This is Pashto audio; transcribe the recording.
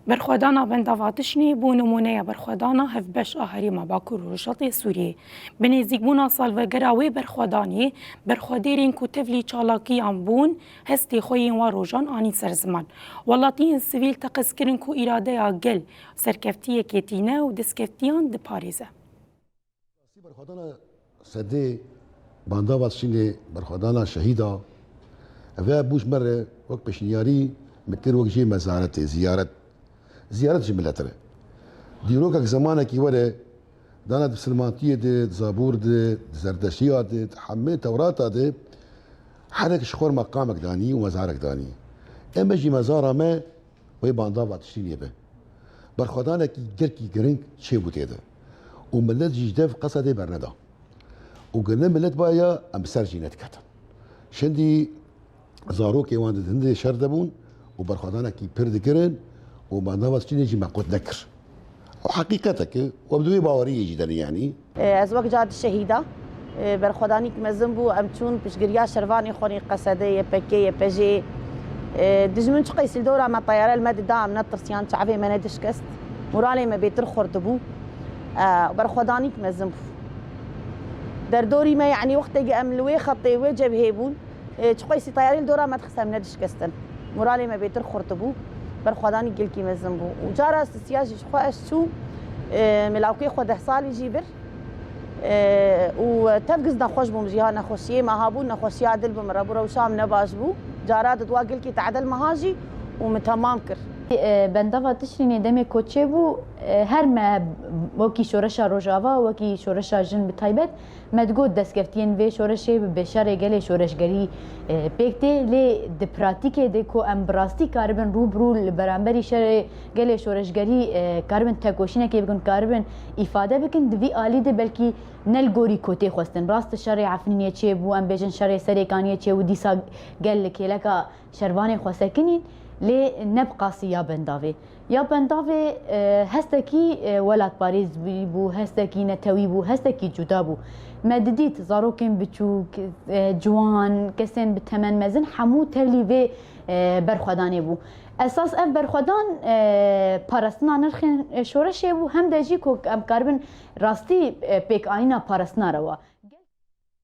برخوادانا بندافاتشنی بو نمونه برخوادانا هفبش هریما باکور و رشاط سوریه بنزدیک بونا سالوگراوی برخوادانی برخوادیرین کو تفلی چالاکی بون هستی خوین و روژان آنی سرزمان ولاتین سیویل تقسکرین کو اراده گل سرکفتیه کتینه و دسکفتیان ده پاریزه برخوادانا سده باندافات شینه برخوادانا شهیدا و بوش مره وقت بشنیاری متر وقت جي مزارت زيارت جملتره ديروكك زمانك ولا دانا بسلمانتيه دي زابور دي زردشيه دي حمي توراتا دي حرك شخور مقامك داني ومزارك داني اما جي مزارة ما وي باندافات شيني به برخدانك جركي جرينك شي بوتيدا وملت جداف قصدي برندا وقلنا ملت بايا ام سرجي نتكتن شندي زاروكي واند هندي شردبون وبرخدانك بيرد كرن وباندافات شيني جي ما قلت نكر وحقيقتك وبدوي باوريه جدا يعني ازواج جاد الشهيده برخداني كمزنبو امتون بشجريا شرفاني خوني قصدي بكي بجي دجمن قيس الدوره مع الطياره المد دام نطرسيان شعبي ما ندشكست مورالي ما بيتر خردبو برخداني كمزنبو دردوري ما يعني وقت يجي املوي خطي وجب هيبون قيس طياري الدوره ما تخسر من ندشكستن مورالي ما بيتر خردبو برخوادانی گل کی مزن بو و جارا سیاسی خو اشتو ملاوکی خو ده سالی جیبر و تفقز نخوش بو مجيها نخوشيه ما هابو نخوشيه عدل بمرابو وشام نباش بو جارا دوا گل کی تعدل مهاجي ومتمام كر بندافا تشريني دمي كوتشي بو هر ما وكي شورشا روجافا وكي شورشا جن بتايبت ما تقول دسكفتين في شورشي بشاري قالي شورشگري بيكتي لي دي براتيكي دي كو امبراستي كاربن روبرو البرامبري شاري قالي شورشگري كاربن تاكوشينا كي بكون كاربن افاده بكن دي آلي دي بلكي نلگوري كوتي خوستن راست شاري عفنية چه بو ام بيجن شاري سريكانية چه وديسا قال لكي لكا شرباني خوستكنين لي نبقى يا بندافي يا بندافي هستكي ولاد باريس بو هستكي نتوي بو هستكي جدا بو مدديت زاروكن بچوك جوان كسن بتمن مزن حمو تلي في برخداني بو اساس اف برخدان پارستنا نرخن شورش بو هم دجي كو ام كاربن راستي بيك آينا پارستنا روا